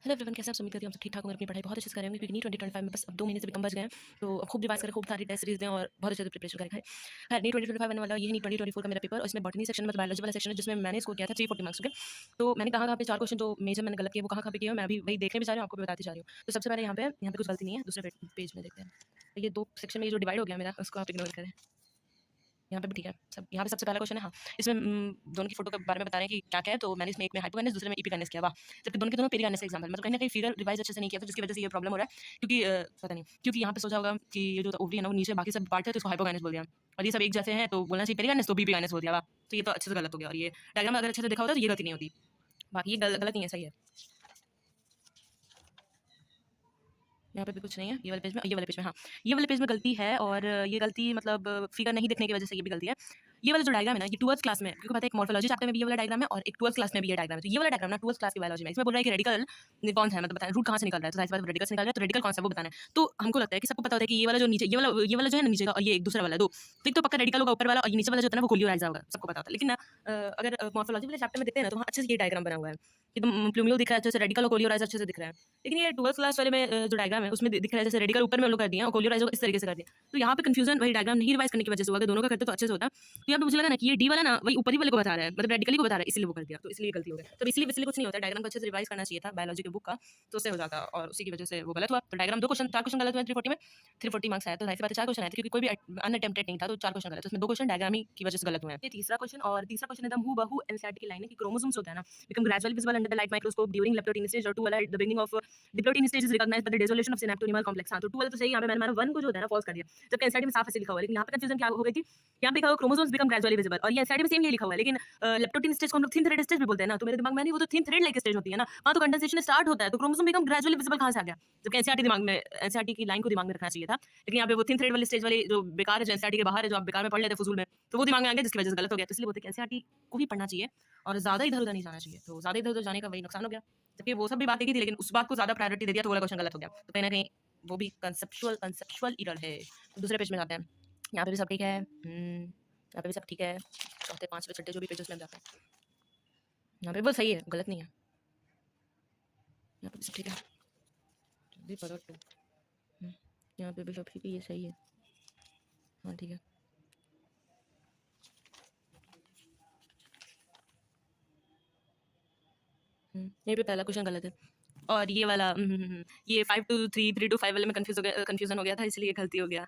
Hello everyone, कैसे आप? उम्मीद करती हूँ आप सब ठीक ठाक होंगे, अपनी पढ़ाई बहुत अच्छे से करेंगे क्योंकि नीट 2025 में बस अब 2 महीने से भी कम बच गए हैं। तो अब खूब रिवाइज करें, खूब सारी टेस्ट सीरीज दें और बहुत अच्छे से प्रिपरेशन करें। खैर, नीट 2025 आने वाला, ये नीट 2024 का मेरा पेपर और इसमें बॉटनी सेक्शन में बायोलॉजी वाला सेक्शन है जिसमें मैंने स्कोर किया था 340 मार्क्स के। तो मैंने कहाँ पे 4 क्वेश्चन जो मेजर मैंने गलत किए वो कहाँ पे किए हैं, मैं अभी वही देखने भी जा रही हूँ, आपको भी बताती जा रही हूँ। तो सबसे पहले यहाँ पे कुछ गलती नहीं है, दूसरे पेज में देखते हैं। तो ये 2 सेक्शन में ये जो डिवाइड हो गया मेरा, उसको आप इग्नोर करें। यहाँ पे भी ठीक है सब। यहाँ पे सबसे पहला क्वेश्चन है, हाँ, इसमें दोनों की फोटो के बारे में बता रहे हैं कि क्या-क्या है। तो मैंने इसमें एक में हाइपोकाइनेस, दूसरे में एपिकाइनेस किया, वाह! जबकि दोनों के दोनों पेरिकाइनेस का एग्जांपल, मतलब कहीं न कहीं फिगर रिवाइज़ अच्छे से नहीं किया था जिसकी वजह से ये प्रॉब्लम हो रहा है। क्योंकि पता नहीं, क्योंकि यहाँ पे सोचा होगा कि ये जो ओवरी है ना वो नीचे बाकी सब पार्ट है तो इसको हाइपोकाइनेस बोल दिया। और ये सब एक जैसे हैं तो बोलना चाहिए पेरिकाइनेस, तो एपिकाइनेस बोल दिया, वाह! तो ये तो अच्छे से गलत हो गया और ये डायग्राम अगर अच्छे से देखा होता तो ये गलती नहीं होती। बाकी ये गलत नहीं है, सही है। यहाँ पे भी कुछ नहीं है, ये वाले पेज में, ये वाले पेज में, हाँ, ये वाले पेज में गलती है और ये गलती मतलब फिगर नहीं देखने की वजह से ये भी गलती है। ये वाला जो डायग्राम है ना, ये 12th क्लास में, क्योंकि पता है एक मॉर्फोलॉजी चैप्टर में भी ये वाला डायग्राम है और एक 12th क्लास में भी ये डायग्राम है। तो ये वाला डायग्राम ना 12th क्लास की बायोलॉजी में, इसमें बोल रहा है कि रेडिकल कौन सा है, मतलब बताएं रूट कहाँ से निकल रहा है। तो जाहिर सी बात है रेडिकल से निकल रहा है, तो रेडिकल कौन सा है वो बताना है। तो हमको लगता है कि सबको पता होता है कि ये वाला जो नीचे, ये वाला जो है ना नीचे का, और ये एक दूसरा वाला, दो तो एक तो पक्का रेडिकल होगा ऊपर वाला, और ये नीचे वाला जो होता है ना वो कोलियोराइजा होगा, सबको पता होता है। लेकिन ना अगर मॉर्फोलॉजी वाले चैप्टर में देखते हैं ना तो वहाँ अच्छे से ये डायग्राम बना हुआ है, एकदम प्लूमियल दिख रहा है अच्छे से, रेडिकल और कोलियोराइजा अच्छे से दिख रहा है। लेकिन ये 12th क्लास वाले में जो डायग्राम है उसमें दिख रहा है जैसे रेडिकल ऊपर में हम लोग कर दिया और कोलियोराइजो इस तरीके से कर दिया। तो यहाँ पे कंफ्यूजन वही डायग्राम नहीं रिवाइज करने की वजह से हुआ, अगर दोनों का करते तो अच्छे से होता। तो यहाँ पे मुझे लगा ना कि ये डी वाला ना वही ऊपर ही वाले को बता रहा है, मतलब रेडिकली को बता रहा है, इसलिए वो कर दिया, तो इसलिए गलती हो गई। तो इसलिए कुछ नहीं होता, डायग्राम को अच्छे से रिवाइज करना चाहिए था बायोलॉजी के बुक का, तो उससे हो जाता और उसी की वजह से वो गलत हुआ। तो डायग्राम 2 क्वेश्चन 4 क्वेश्चन गलत हुए 340 में, 340 मार्क्स आया। तो जाहिर सी बात है 4 क्वेश्चन आए थे क्योंकि कोई भी अनअटेम्प्टेड नहीं था, तो 4 क्वेश्चन गलत, उसमें 2 क्वेश्चन डायग्राम ही की वजह से गलत हुए हैं। ये तीसरा क्वेश्चन, और तीसरा क्वेश्चन एकदम हूबहू एनसीईआरटी की लाइन है कि क्रोमोसोम्स होता है ना, become gradually visible under the light microscope during leptotin stage or 2 वाला the beginning of diplotene stage is recognized by the dissolution of synaptonemal complex. हाँ, तो 2 वाला तो सही, यहाँ पे मैंने माना 1 को जो होता है ना फॉल्स कर दिया, जबकि एनसीईआरटी में साफ ऐसे लिखा हुआ है। लेकिन यहाँ पे कंफ्यूजन क्या हो गई थी, यहाँ पे लिखा हुआ क्रोमोसोम्स बिकम ग्रेजुअली विजिबल, और ये एनसीईआरटी में सेम ये लिखा हुआ है। लेकिन लेप्टोटिन स्टेज को हम लोग थिन थ्रेड स्टेज भी बोलते हैं ना, तो मेरे दिमाग में नहीं, वो तो थिन थ्रेड लाइक स्टेज होती है ना, वहाँ तो कंडेंसेशन स्टार्ट होता है, तो क्रोमोसोम बिकम ग्रेजुअली विजिबल कहाँ से आ गया, जबकि एनसीईआरटी दिमाग में, एनसीईआरटी की लाइन को दिमाग में रखना चाहिए था। लेकिन यहाँ पे वो थिन थ्रेड वाली स्टेज वाली जो बेकार है, जो एनसीईआरटी के बाहर है, जो आप बेकार में पढ़ लेते फजूल में, तो वो दिमाग में आ गया जिसकी वजह से गलत हो गया। तो इसलिए बोलते हैं कि एनसीईआरटी को भी पढ़ना चाहिए और ज्यादा इधर उधर नहीं जाना चाहिए। तो ज्यादा इधर उधर जाने का वही नुकसान हो गया, जबकि वो सब भी बातें की थी लेकिन उस बात को ज्यादा प्रायोरिटी दे दिया तो वाला क्वेश्चन गलत हो गया। तो कहीं ना कहीं वो भी कंसेप्चुअल एरर है। तो दूसरे पेज में जाते हैं, यहाँ पे भी सब ठीक है, यहाँ पे भी सब ठीक है, चौथे पांचवे छठे जो भी पेजेस में जाते हैं यहाँ पे वो सही है, गलत नहीं है, यहाँ पे भी सब ठीक है। जल्दी पढ़ो तो। यहाँ पे भी सब ठीक है, ये सही है, हाँ ठीक है। ये भी पहला क्वेश्चन गलत है, और ये वाला ये 5 to 3, 3 to 5 वाले में कंफ्यूजन हो गया था, इसलिए गलती हो गया।